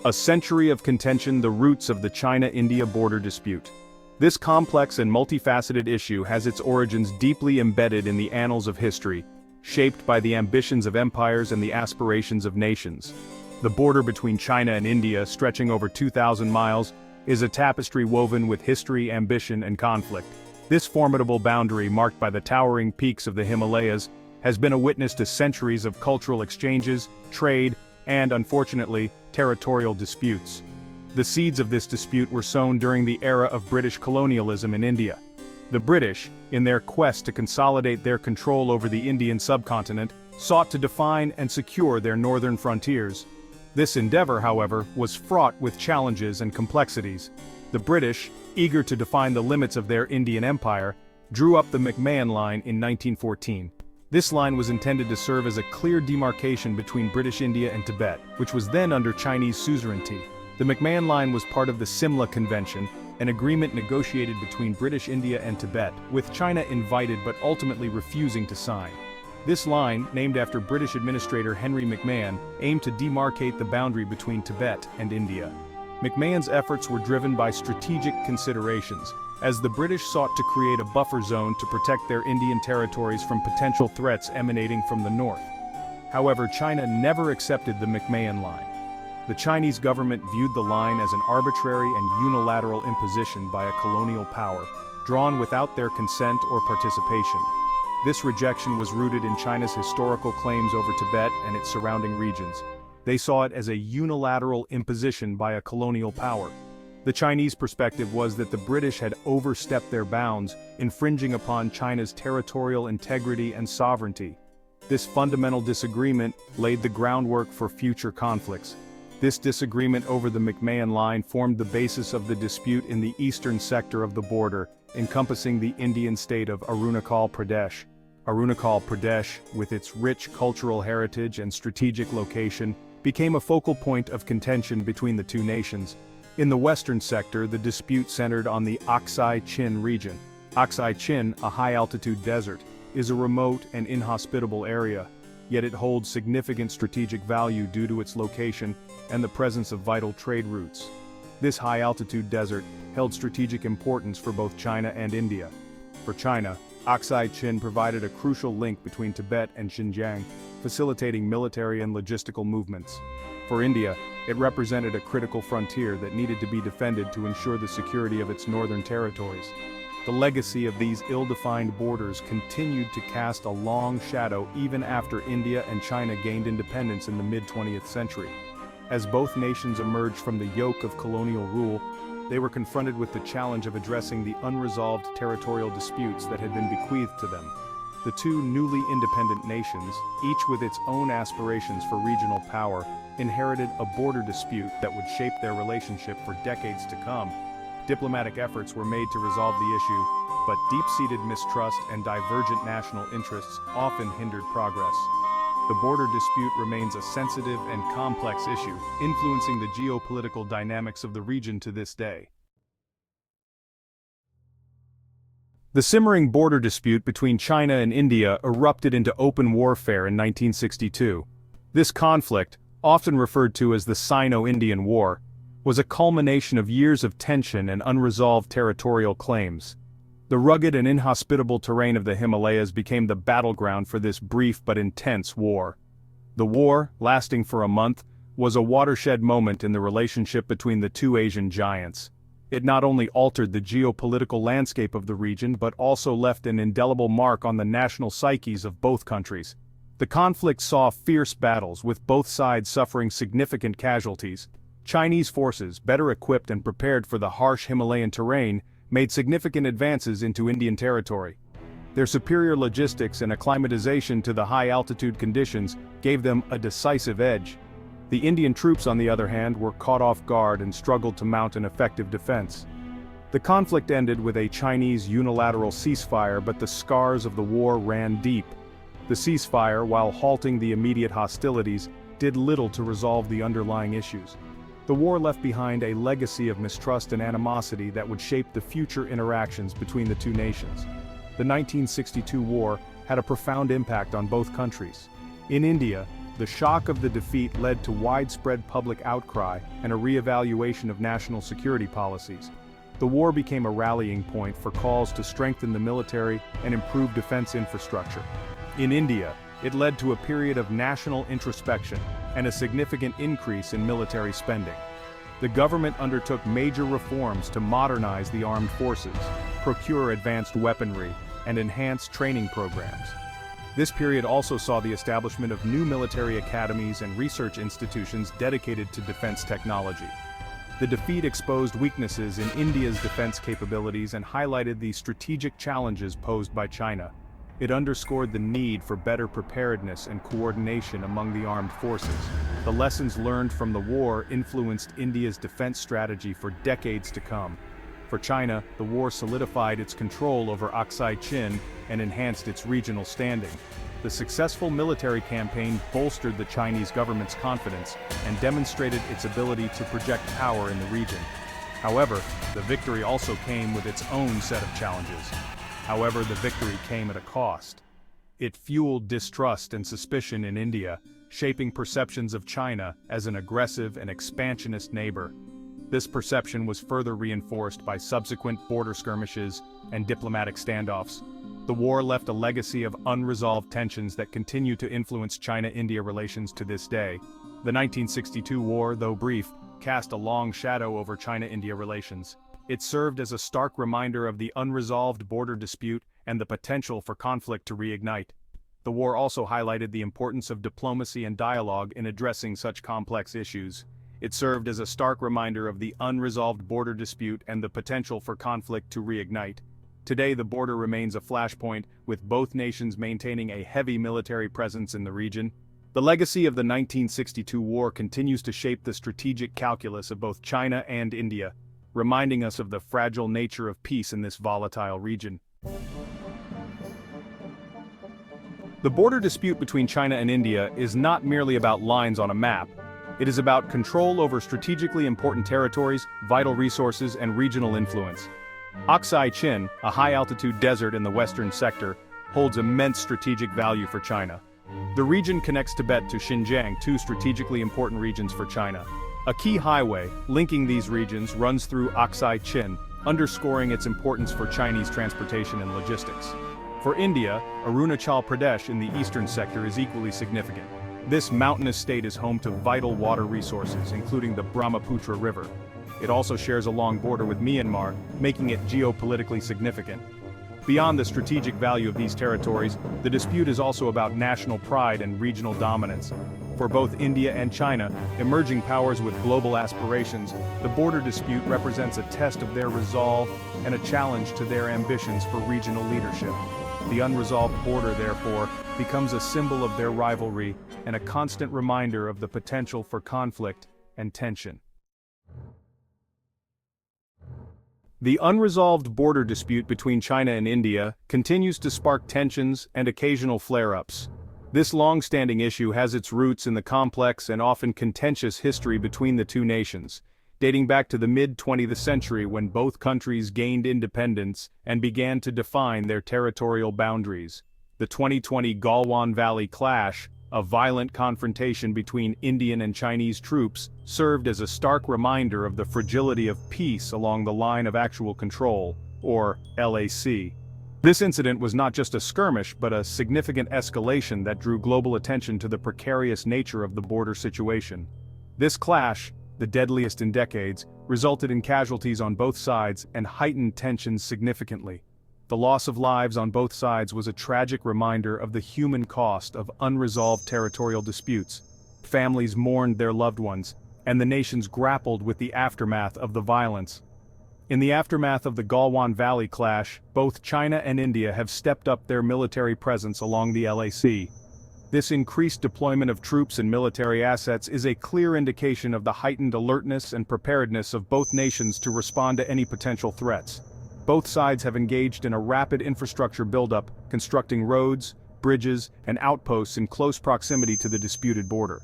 A century of contention, the roots of the China-India border dispute. This complex and multifaceted issue has its origins deeply embedded in the annals of history, shaped by the ambitions of empires and the aspirations of nations. The border between China and India, stretching over 2,000 miles, is a tapestry woven with history, ambition, and conflict. This formidable boundary, marked by the towering peaks of the Himalayas, has been a witness to centuries of cultural exchanges, trade, and, unfortunately, territorial disputes. The seeds of this dispute were sown during the era of British colonialism in India. The British, in their quest to consolidate their control over the Indian subcontinent, sought to define and secure their northern frontiers. This endeavor, however, was fraught with challenges and complexities. The British, eager to define the limits of their Indian empire, drew up the McMahon Line in 1914. This line was intended to serve as a clear demarcation between British India and Tibet, which was then under Chinese suzerainty. The McMahon Line was part of the Simla Convention, an agreement negotiated between British India and Tibet, with China invited but ultimately refusing to sign. This line, named after British Administrator Henry McMahon, aimed to demarcate the boundary between Tibet and India. McMahon's efforts were driven by strategic considerations, as the British sought to create a buffer zone to protect their Indian territories from potential threats emanating from the north. However, China never accepted the McMahon Line. The Chinese government viewed the line as an arbitrary and unilateral imposition by a colonial power, drawn without their consent or participation. This rejection was rooted in China's historical claims over Tibet and its surrounding regions. They saw it as a unilateral imposition by a colonial power. The Chinese perspective was that the British had overstepped their bounds, infringing upon China's territorial integrity and sovereignty. This fundamental disagreement laid the groundwork for future conflicts. This disagreement over the McMahon Line formed the basis of the dispute in the eastern sector of the border, encompassing the Indian state of Arunachal Pradesh. Arunachal Pradesh, with its rich cultural heritage and strategic location, became a focal point of contention between the two nations. In the western sector, the dispute centered on the Aksai Chin region. Aksai Chin, a high-altitude desert, is a remote and inhospitable area, yet it holds significant strategic value due to its location and the presence of vital trade routes. This high-altitude desert held strategic importance for both China and India. For China, Aksai Chin provided a crucial link between Tibet and Xinjiang, facilitating military and logistical movements. For India, it represented a critical frontier that needed to be defended to ensure the security of its northern territories. The legacy of these ill-defined borders continued to cast a long shadow even after India and China gained independence in the mid-20th century. As both nations emerged from the yoke of colonial rule, they were confronted with the challenge of addressing the unresolved territorial disputes that had been bequeathed to them. The two newly independent nations, each with its own aspirations for regional power, inherited a border dispute that would shape their relationship for decades to come. Diplomatic efforts were made to resolve the issue, but deep-seated mistrust and divergent national interests often hindered progress. The border dispute remains a sensitive and complex issue, influencing the geopolitical dynamics of the region to this day. The simmering border dispute between China and India erupted into open warfare in 1962. This conflict, often referred to as the Sino-Indian War, was a culmination of years of tension and unresolved territorial claims. The rugged and inhospitable terrain of the Himalayas became the battleground for this brief but intense war. The war, lasting for a month, was a watershed moment in the relationship between the two Asian giants. It not only altered the geopolitical landscape of the region but also left an indelible mark on the national psyches of both countries. The conflict saw fierce battles, with both sides suffering significant casualties. Chinese forces, better equipped and prepared for the harsh Himalayan terrain, made significant advances into Indian territory. Their superior logistics and acclimatization to the high-altitude conditions gave them a decisive edge. The Indian troops, on the other hand, were caught off guard and struggled to mount an effective defense. The conflict ended with a Chinese unilateral ceasefire, but the scars of the war ran deep. The ceasefire, while halting the immediate hostilities, did little to resolve the underlying issues. The war left behind a legacy of mistrust and animosity that would shape the future interactions between the two nations. The 1962 war had a profound impact on both countries. In India, The shock of the defeat led to widespread public outcry and a re-evaluation of national security policies. The war became a rallying point for calls to strengthen the military and improve defense infrastructure. In India, it led to a period of national introspection and a significant increase in military spending. The government undertook major reforms to modernize the armed forces, procure advanced weaponry, and enhance training programs. This period also saw the establishment of new military academies and research institutions dedicated to defense technology. The defeat exposed weaknesses in India's defense capabilities and highlighted the strategic challenges posed by China. It underscored the need for better preparedness and coordination among the armed forces. The lessons learned from the war influenced India's defense strategy for decades to come. For China, the war solidified its control over Aksai Chin and enhanced its regional standing. The successful military campaign bolstered the Chinese government's confidence and demonstrated its ability to project power in the region. However, the victory also came with its own set of challenges. However, the victory came at a cost. It fueled distrust and suspicion in India, shaping perceptions of China as an aggressive and expansionist neighbor. This perception was further reinforced by subsequent border skirmishes and diplomatic standoffs. The war left a legacy of unresolved tensions that continue to influence China-India relations to this day. The 1962 war, though brief, cast a long shadow over China-India relations. It served as a stark reminder of the unresolved border dispute and the potential for conflict to reignite. The war also highlighted the importance of diplomacy and dialogue in addressing such complex issues. It served as a stark reminder of the unresolved border dispute and the potential for conflict to reignite. Today, the border remains a flashpoint, with both nations maintaining a heavy military presence in the region. The legacy of the 1962 war continues to shape the strategic calculus of both China and India, reminding us of the fragile nature of peace in this volatile region. The border dispute between China and India is not merely about lines on a map. It is about control over strategically important territories, vital resources, and regional influence. Aksai Chin, a high-altitude desert in the western sector, holds immense strategic value for China. The region connects Tibet to Xinjiang, two strategically important regions for China. A key highway linking these regions runs through Aksai Chin, underscoring its importance for Chinese transportation and logistics. For India, Arunachal Pradesh in the eastern sector is equally significant. This mountainous state is home to vital water resources, including the Brahmaputra River. It also shares a long border with Myanmar, making it geopolitically significant. Beyond the strategic value of these territories, the dispute is also about national pride and regional dominance. For both India and China, emerging powers with global aspirations, the border dispute represents a test of their resolve and a challenge to their ambitions for regional leadership. The unresolved border, therefore, becomes a symbol of their rivalry and a constant reminder of the potential for conflict and tension. The unresolved border dispute between China and India continues to spark tensions and occasional flare-ups. This long-standing issue has its roots in the complex and often contentious history between the two nations, dating back to the mid-20th century when both countries gained independence and began to define their territorial boundaries. The 2020 Galwan Valley clash, a violent confrontation between Indian and Chinese troops, served as a stark reminder of the fragility of peace along the line of actual control, or LAC. This incident was not just a skirmish but a significant escalation that drew global attention to the precarious nature of the border situation. This clash, the deadliest in decades, resulted in casualties on both sides and heightened tensions significantly. The loss of lives on both sides was a tragic reminder of the human cost of unresolved territorial disputes. Families mourned their loved ones, and the nations grappled with the aftermath of the violence. In the aftermath of the Galwan Valley clash, both China and India have stepped up their military presence along the LAC. This increased deployment of troops and military assets is a clear indication of the heightened alertness and preparedness of both nations to respond to any potential threats. Both sides have engaged in a rapid infrastructure buildup, constructing roads, bridges, and outposts in close proximity to the disputed border.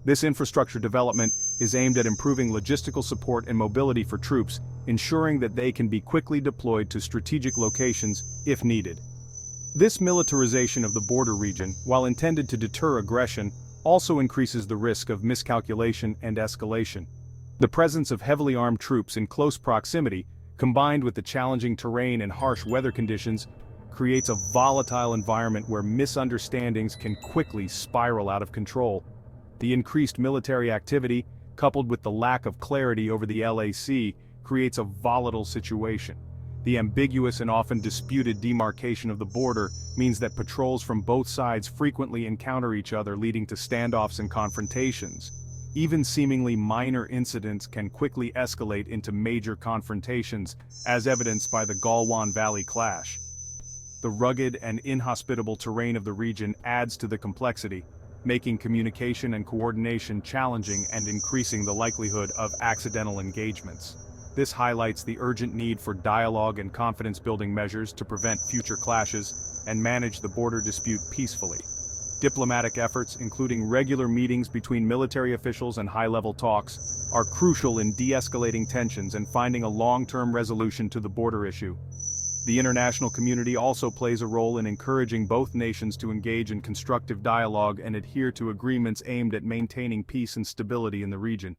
This infrastructure development is aimed at improving logistical support and mobility for troops, ensuring that they can be quickly deployed to strategic locations if needed. This militarization of the border region, while intended to deter aggression, also increases the risk of miscalculation and escalation. The presence of heavily armed troops in close proximity, combined with the challenging terrain and harsh weather conditions, creates a volatile environment where misunderstandings can quickly spiral out of control. The increased military activity, coupled with the lack of clarity over the LAC, creates a volatile situation. The ambiguous and often disputed demarcation of the border means that patrols from both sides frequently encounter each other, leading to standoffs and confrontations. Even seemingly minor incidents can quickly escalate into major confrontations, as evidenced by the Galwan Valley clash. The rugged and inhospitable terrain of the region adds to the complexity, making communication and coordination challenging and increasing the likelihood of accidental engagements. This highlights the urgent need for dialogue and confidence-building measures to prevent future clashes and manage the border dispute peacefully. Diplomatic efforts, including regular meetings between military officials and high-level talks, are crucial in de-escalating tensions and finding a long-term resolution to the border issue. The international community also plays a role in encouraging both nations to engage in constructive dialogue and adhere to agreements aimed at maintaining peace and stability in the region.